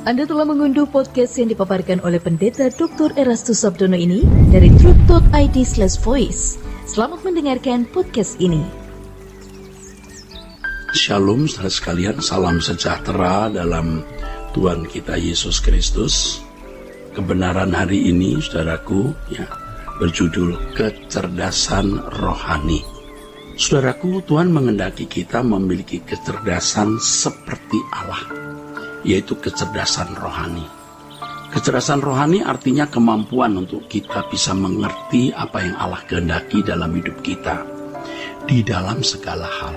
Anda telah mengunduh podcast yang dipaparkan oleh Pendeta Dr. Erastus Sabdono ini dari truth.id/voice. Selamat mendengarkan podcast ini. Shalom saudara sekalian, salam sejahtera dalam Tuhan kita Yesus Kristus. Kebenaran hari ini, saudaraku, berjudul kecerdasan rohani. Saudaraku, Tuhan menghendaki kita memiliki kecerdasan seperti Allah, yaitu kecerdasan rohani. Kecerdasan rohani artinya kemampuan untuk kita bisa mengerti apa yang Allah kehendaki dalam hidup kita, di dalam segala hal,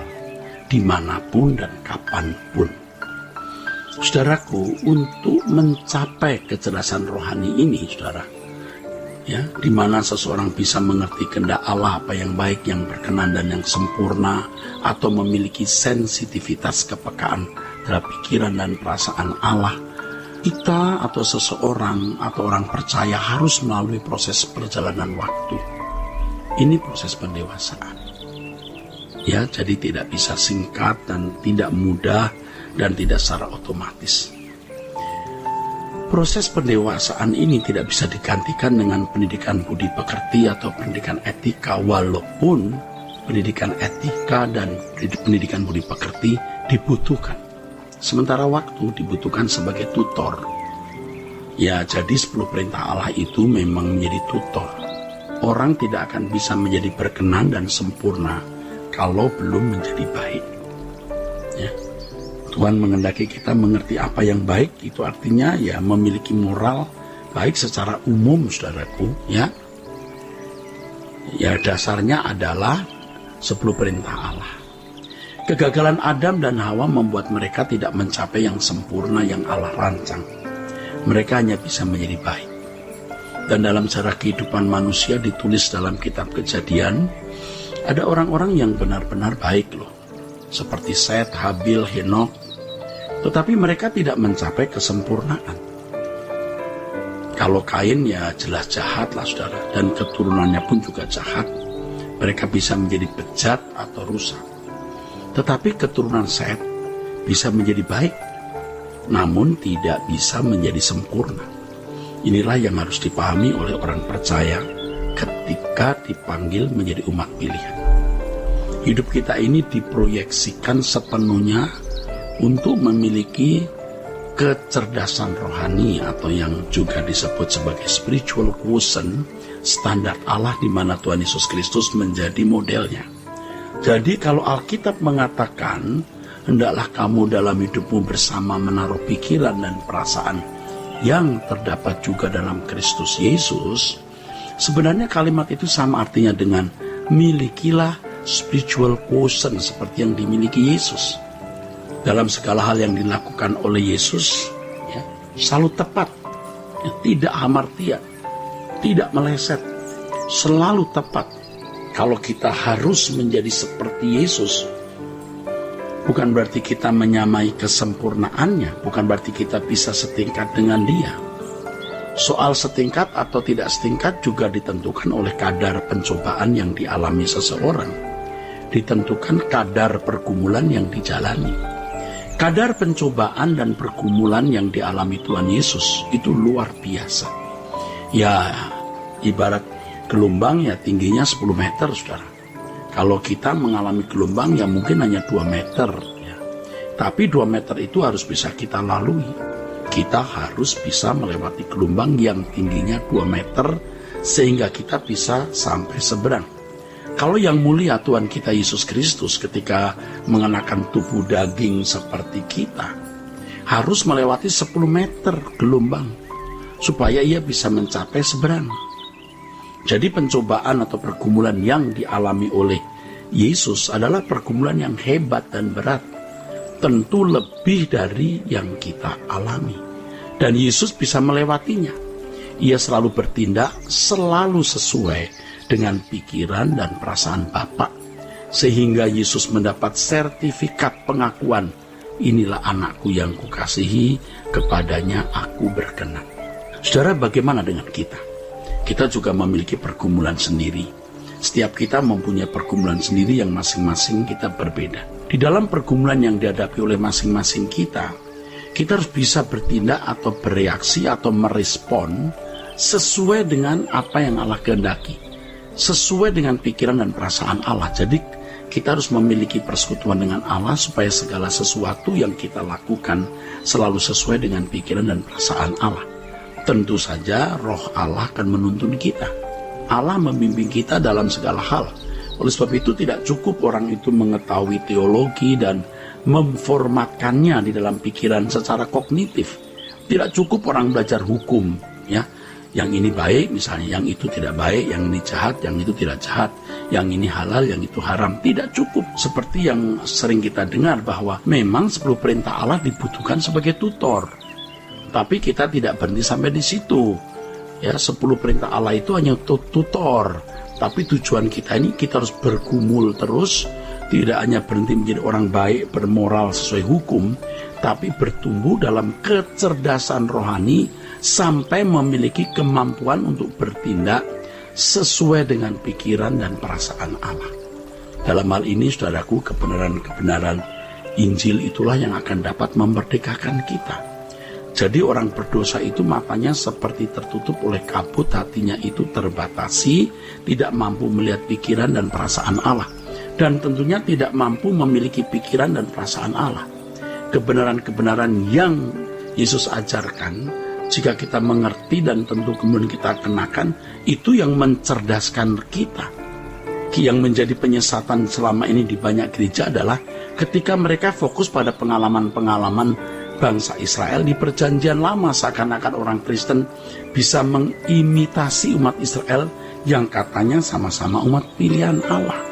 dimanapun dan kapanpun. Saudaraku, untuk mencapai kecerdasan rohani ini, saudara, di mana seseorang bisa mengerti kehendak Allah, apa yang baik, yang berkenan dan yang sempurna, atau memiliki sensitivitas kepekaan terhadap pikiran dan perasaan Allah, kita atau seseorang atau orang percaya harus melalui proses perjalanan waktu. Ini proses pendewasaan. Jadi tidak bisa singkat dan tidak mudah dan tidak secara otomatis. Proses pendewasaan ini tidak bisa digantikan dengan pendidikan budi pekerti atau pendidikan etika, walaupun pendidikan etika dan pendidikan budi pekerti dibutuhkan. Sementara waktu dibutuhkan sebagai tutor. Jadi 10 perintah Allah itu memang menjadi tutor. Orang tidak akan bisa menjadi berkenan dan sempurna kalau belum menjadi baik. Tuhan menghendaki kita mengerti apa yang baik, itu artinya memiliki moral baik secara umum, saudaraku. Dasarnya adalah 10 perintah Allah. Kegagalan Adam dan Hawa membuat mereka tidak mencapai yang sempurna yang Allah rancang. Mereka hanya bisa menjadi baik. Dan dalam sejarah kehidupan manusia ditulis dalam kitab Kejadian, ada orang-orang yang benar-benar baik loh. Seperti Set, Habil, Henok. Tetapi mereka tidak mencapai kesempurnaan. Kalau Kain jelas jahat lah, saudara. Dan keturunannya pun juga jahat. Mereka bisa menjadi bejat atau rusak. Tetapi keturunan Set bisa menjadi baik, namun tidak bisa menjadi sempurna. Inilah yang harus dipahami oleh orang percaya ketika dipanggil menjadi umat pilihan. Hidup kita ini diproyeksikan sepenuhnya untuk memiliki kecerdasan rohani atau yang juga disebut sebagai spiritual quotient, standar Allah di mana Tuhan Yesus Kristus menjadi modelnya. Jadi kalau Alkitab mengatakan, hendaklah kamu dalam hidupmu bersama menaruh pikiran dan perasaan yang terdapat juga dalam Kristus Yesus, sebenarnya kalimat itu sama artinya dengan milikilah spiritual quotient seperti yang dimiliki Yesus. Dalam segala hal yang dilakukan oleh Yesus, selalu tepat, tidak hamartia, tidak meleset, selalu tepat. Kalau kita harus menjadi seperti Yesus, bukan berarti kita menyamai kesempurnaannya, bukan berarti kita bisa setingkat dengan dia. Soal setingkat atau tidak setingkat juga ditentukan oleh kadar pencobaan yang dialami seseorang, ditentukan kadar pergumulan yang dijalani. Kadar pencobaan dan pergumulan yang dialami Tuhan Yesus itu luar biasa. Ibarat gelombang tingginya 10 meter, saudara. Kalau kita mengalami gelombang mungkin hanya 2 meter. Tapi 2 meter itu harus bisa kita lalui. Kita harus bisa melewati gelombang yang tingginya 2 meter sehingga kita bisa sampai seberang. Kalau yang mulia Tuhan kita Yesus Kristus ketika mengenakan tubuh daging seperti kita, harus melewati 10 meter gelombang supaya ia bisa mencapai seberang. Jadi pencobaan atau pergumulan yang dialami oleh Yesus adalah pergumulan yang hebat dan berat. Tentu lebih dari yang kita alami. Dan Yesus bisa melewatinya. Ia selalu bertindak selalu sesuai dengan pikiran dan perasaan Bapa, sehingga Yesus mendapat sertifikat pengakuan, inilah anakku yang kukasihi, kepadanya aku berkenan. Saudara, bagaimana dengan kita? Kita juga memiliki pergumulan sendiri. Setiap kita mempunyai pergumulan sendiri yang masing-masing kita berbeda. Di dalam pergumulan yang dihadapi oleh masing-masing kita kita harus bisa bertindak atau bereaksi atau merespon sesuai dengan apa yang Allah kehendaki, sesuai dengan pikiran dan perasaan Allah. Jadi kita harus memiliki persekutuan dengan Allah supaya segala sesuatu yang kita lakukan selalu sesuai dengan pikiran dan perasaan Allah. Tentu saja roh Allah akan menuntun kita. Allah membimbing kita dalam segala hal. Oleh sebab itu tidak cukup orang itu mengetahui teologi dan memformatkannya di dalam pikiran secara kognitif. Tidak cukup orang belajar hukum, ya. Yang ini baik misalnya, yang itu tidak baik, yang ini jahat, yang itu tidak jahat, yang ini halal, yang itu haram. Tidak cukup seperti yang sering kita dengar bahwa memang 10 perintah Allah dibutuhkan sebagai tutor. Tapi kita tidak berhenti sampai di situ. Ya, 10 perintah Allah itu hanya tutor. Tapi tujuan kita ini kita harus bergumul terus, tidak hanya berhenti menjadi orang baik, bermoral sesuai hukum, tapi bertumbuh dalam kecerdasan rohani sampai memiliki kemampuan untuk bertindak sesuai dengan pikiran dan perasaan Allah. Dalam hal ini, saudaraku, kebenaran-kebenaran Injil itulah yang akan dapat memerdekakan kita. Jadi orang berdosa itu matanya seperti tertutup oleh kabut, hatinya itu terbatasi, tidak mampu melihat pikiran dan perasaan Allah. Dan tentunya tidak mampu memiliki pikiran dan perasaan Allah. Kebenaran-kebenaran yang Yesus ajarkan, jika kita mengerti dan tentu kemudian kita kenakan, itu yang mencerdaskan kita. Yang menjadi penyesatan selama ini di banyak gereja adalah ketika mereka fokus pada pengalaman-pengalaman bangsa Israel di perjanjian lama, seakan-akan orang Kristen bisa mengimitasi umat Israel yang katanya sama-sama umat pilihan Allah.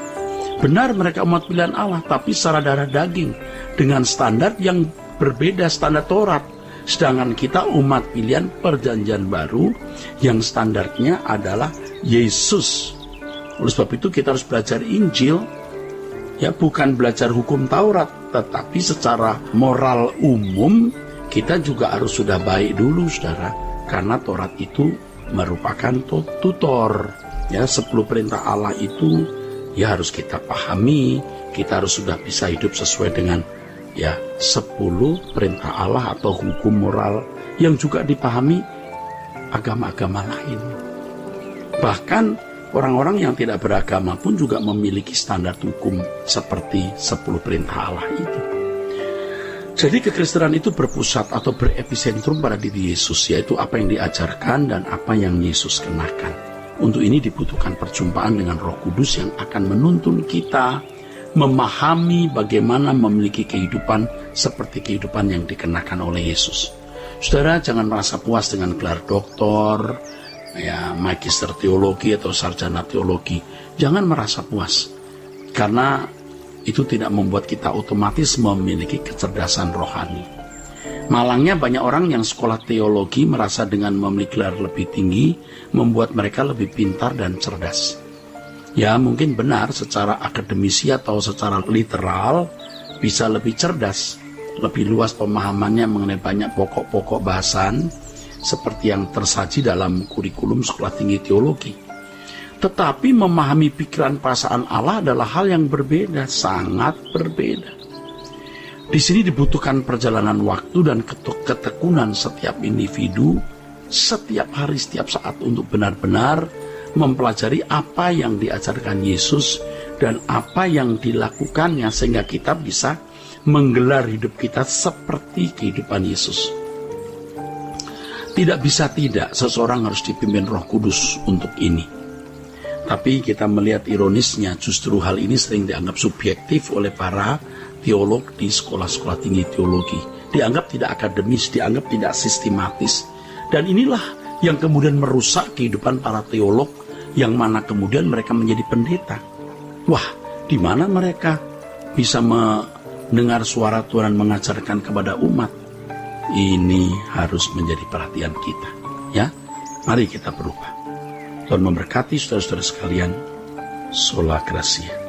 Benar mereka umat pilihan Allah, tapi secara darah daging dengan standar yang berbeda, standar Taurat. Sedangkan kita umat pilihan perjanjian baru yang standarnya adalah Yesus. Oleh sebab itu kita harus belajar Injil, ya, bukan belajar hukum Taurat, tetapi secara moral umum kita juga harus sudah baik dulu, saudara, karena Taurat itu merupakan tutor. Ya, 10 perintah Allah itu ya harus kita pahami, kita harus sudah bisa hidup sesuai dengan ya 10 perintah Allah atau hukum moral yang juga dipahami agama-agama lain. Bahkan orang-orang yang tidak beragama pun juga memiliki standar hukum seperti 10 perintah Allah itu. Jadi kekristenan itu berpusat atau berepicentrum pada diri Yesus, yaitu apa yang diajarkan dan apa yang Yesus kenakan. Untuk ini dibutuhkan perjumpaan dengan Roh Kudus yang akan menuntun kita memahami bagaimana memiliki kehidupan seperti kehidupan yang dikenakan oleh Yesus. Saudara, jangan merasa puas dengan gelar doktor, ya, magister teologi atau sarjana teologi. Jangan merasa puas, karena itu tidak membuat kita otomatis memiliki kecerdasan rohani. Malangnya banyak orang yang sekolah teologi merasa dengan memiliki gelar lebih tinggi membuat mereka lebih pintar dan cerdas. Ya, mungkin benar secara akademisi atau secara literal bisa lebih cerdas, lebih luas pemahamannya mengenai banyak pokok-pokok bahasan seperti yang tersaji dalam kurikulum sekolah tinggi teologi. Tetapi memahami pikiran perasaan Allah adalah hal yang berbeda, sangat berbeda. Di sini dibutuhkan perjalanan waktu dan ketekunan setiap individu, setiap hari, setiap saat untuk benar-benar mempelajari apa yang diajarkan Yesus dan apa yang dilakukannya sehingga kita bisa menggelar hidup kita seperti kehidupan Yesus. Tidak bisa tidak, seseorang harus dipimpin Roh Kudus untuk ini. Tapi kita melihat ironisnya, justru hal ini sering dianggap subjektif oleh para teolog di sekolah-sekolah tinggi teologi. Dianggap tidak akademis, dianggap tidak sistematis. Dan inilah yang kemudian merusak kehidupan para teolog, yang mana kemudian mereka menjadi pendeta. Wah, di mana mereka bisa mendengar suara Tuhan mengajarkan kepada umat? Ini harus menjadi perhatian kita. Ya, mari kita berubah. Tuhan memberkati saudara-saudara sekalian. Sola Gracia.